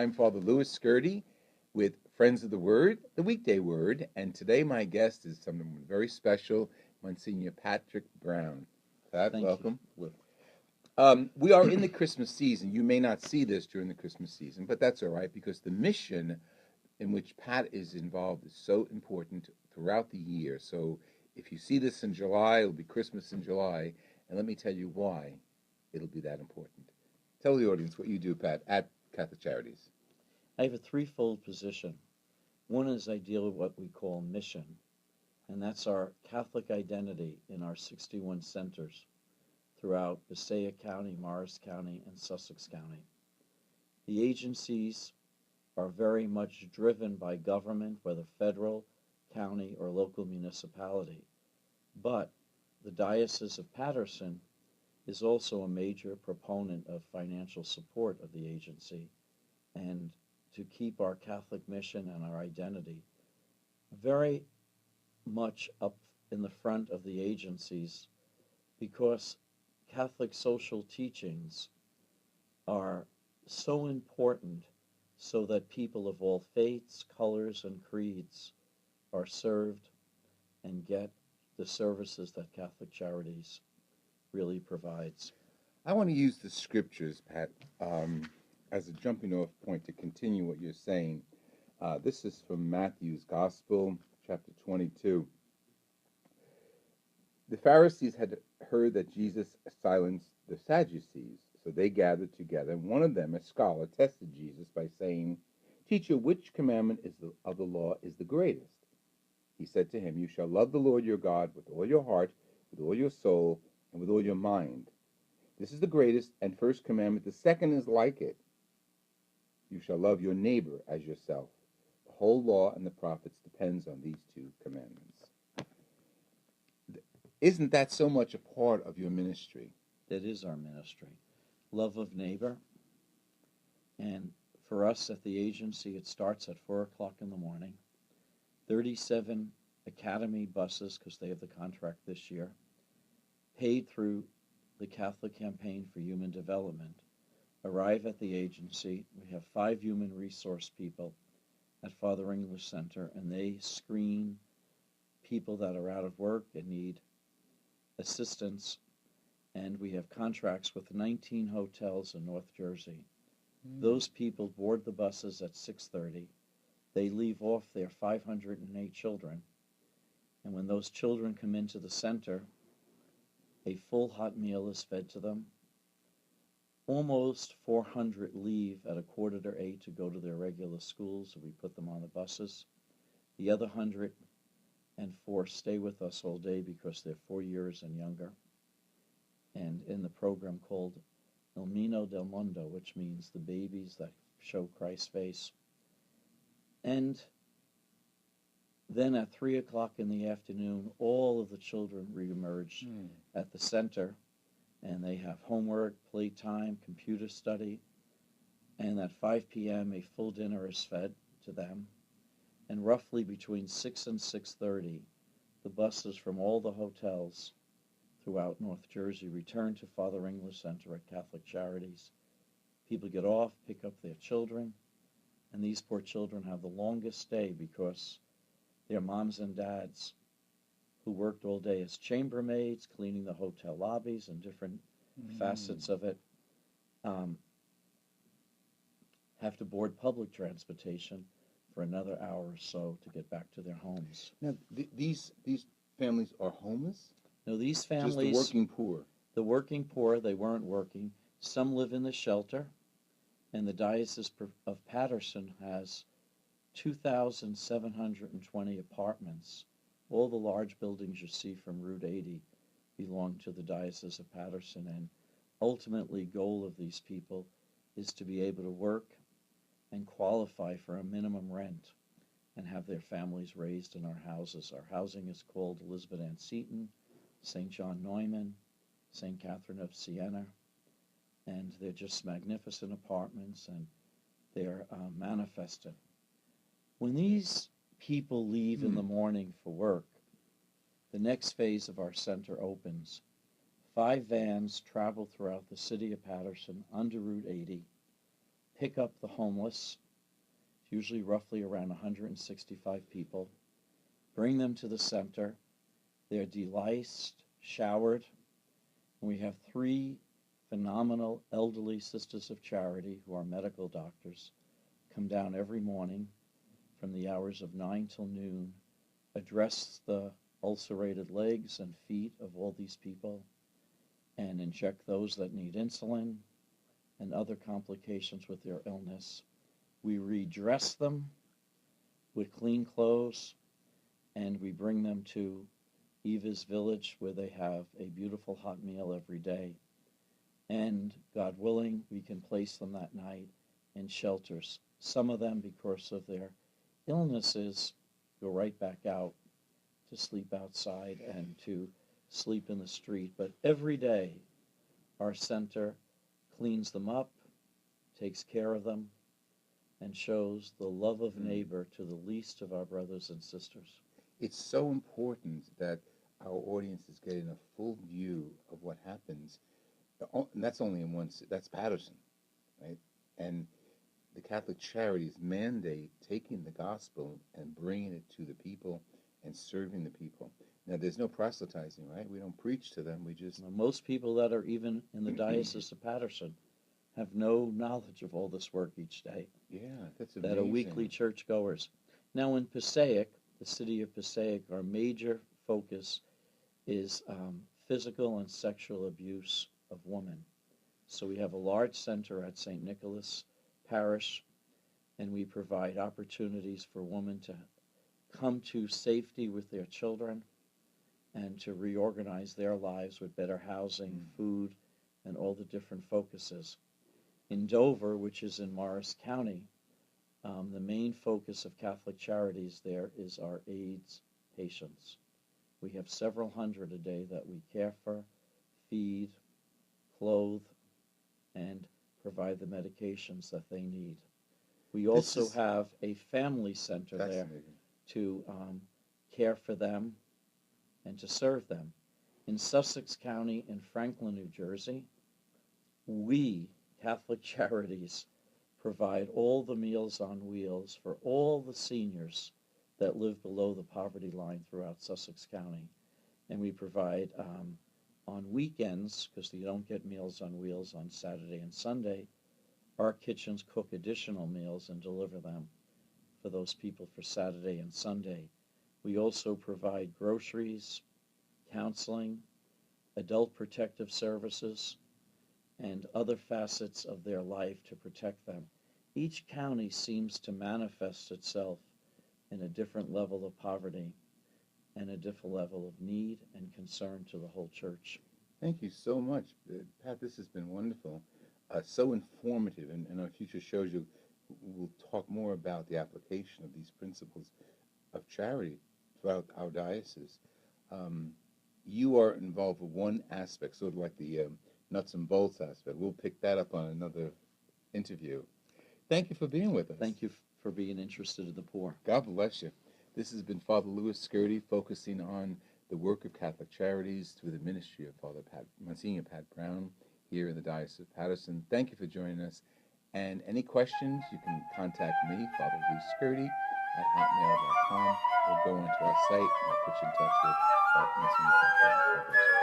I'm Father Louis Skirty with Friends of the Word, the Weekday Word, and today my guest is someone very special, Monsignor Patrick Brown. Pat, Thank welcome. you. We are in the Christmas season. You may not see this during the Christmas season, but that's all right because the mission in which Pat is involved is so important throughout the year. So if you see this in July, it'll be Christmas in July, and let me tell you why it'll be that important. Tell the audience what you do, Pat, at Catholic Charities. I have a threefold position. One is I deal with what we call mission, and that's our Catholic identity in our 61 centers throughout Passaic County, Morris County, and Sussex County. The agencies are very much driven by government, whether federal, county, or local municipality. But the Diocese of Paterson is also a major proponent of financial support of the agency and to keep our Catholic mission and our identity very much up in the front of the agencies, because Catholic social teachings are so important so that people of all faiths, colors, and creeds are served and get the services that Catholic Charities really provides. I want to use the scriptures, Pat, as a jumping off point to continue what you're saying. This is from Matthew's Gospel, chapter 22. The Pharisees had heard that Jesus silenced the Sadducees, so they gathered together. And one of them, a scholar, tested Jesus by saying, "Teacher, which commandment of the law is the greatest?" He said to him, "You shall love the Lord your God with all your heart, with all your soul, and with all your mind. This is the greatest and first commandment. The second is like it. You shall love your neighbor as yourself. The whole law and the prophets depends on these two commandments." Isn't that so much a part of your ministry? That is our ministry. Love of neighbor. And for us at the agency, it starts at 4 o'clock in the morning. 37 academy buses, because they have the contract this year, paid through the Catholic Campaign for Human Development, arrive at the agency. We have 5 human resource people at Father English Center, and they screen people that are out of work and need assistance. And we have contracts with 19 hotels in North Jersey. Those people board the buses at 6:30. They leave off their 508 children. And when those children come into the center, a full hot meal is fed to them. Almost 400 leave at 7:45 to go to their regular schools, so we put them on the buses. The other 104 stay with us all day because they're 4 years and younger, and in the program called El Niño del Mundo, which means the babies that show Christ's face. And then at 3 o'clock in the afternoon, all of the children reemerge at the center, and they have homework, playtime, computer study, and at 5 p.m. a full dinner is fed to them. And roughly between 6 and 6:30, the buses from all the hotels throughout North Jersey return to Father English Center at Catholic Charities. People get off, pick up their children, and these poor children have the longest stay because their moms and dads, who worked all day as chambermaids, cleaning the hotel lobbies and different facets of it, have to board public transportation for another hour or so to get back to their homes. Now, these families are homeless? No, these families... Just the working poor? The working poor, they weren't working. Some live in the shelter, and the Diocese of Paterson has 2,720 apartments. All the large buildings you see from Route 80 belong to the Diocese of Paterson, and ultimately goal of these people is to be able to work and qualify for a minimum rent and have their families raised in our houses. Our housing is called Elizabeth Ann Seton, St. John Neumann, St. Catherine of Siena, and they're just magnificent apartments, and they're manifested. When these people leave in the morning for work, the next phase of our center opens. 5 vans travel throughout the city of Paterson under Route 80, pick up the homeless, usually roughly around 165 people, bring them to the center. They're deliced, showered, and we have 3 phenomenal elderly sisters of charity who are medical doctors come down every morning from the hours of 9 till noon, address the ulcerated legs and feet of all these people, and inject those that need insulin and other complications with their illness. We redress them with clean clothes, and we bring them to Eva's village where they have a beautiful hot meal every day. And God willing, we can place them that night in shelters. Some of them, because of their illnesses, go right back out to sleep outside and to sleep in the street. But every day, our center cleans them up, takes care of them, and shows the love of neighbor to the least of our brothers and sisters. It's so important that our audience is getting a full view of what happens. And that's only in that's Patterson, right? And the Catholic Charities mandate taking the gospel and bringing it to the people and serving the people. Now, there's no proselytizing, right? We don't preach to them. We just... Now, most people that are even in the Diocese of Patterson have no knowledge of all this work each day. Yeah, that's amazing. That are weekly churchgoers. Now, in Passaic, the city of Passaic, our major focus is physical and sexual abuse of women. So we have a large center at St. Nicholas Parish, and we provide opportunities for women to come to safety with their children and to reorganize their lives with better housing, food, and all the different focuses. In Dover, which is in Morris County, the main focus of Catholic Charities there is our AIDS patients. We have several hundred a day that we care for, feed, clothe, and provide the medications that they need. We also have a family center there to care for them and to serve them. In Sussex County in Franklin, New Jersey, we, Catholic Charities, provide all the Meals on Wheels for all the seniors that live below the poverty line throughout Sussex County. And we provide on weekends, because you don't get Meals on Wheels on Saturday and Sunday, our kitchens cook additional meals and deliver them for those people for Saturday and Sunday. We also provide groceries, counseling, adult protective services, and other facets of their life to protect them. Each county seems to manifest itself in a different level of poverty and a different level of need and concern to the whole church. Thank you so much, Pat. This has been wonderful, so informative, and our future shows we'll talk more about the application of these principles of charity throughout our diocese. You are involved with one aspect, sort of like the nuts and bolts aspect. We'll pick that up on another interview. Thank you for being with us. Thank you for being interested in the poor. God bless you. This has been Father Louis Scurti, focusing on the work of Catholic Charities through the ministry of Monsignor Pat Brown here in the Diocese of Patterson. Thank you for joining us. And any questions, you can contact me, Father Louis Scurti, at hotmail.com, or go onto our site and I'll put you in touch with Monsignor Pat Brown. God bless you.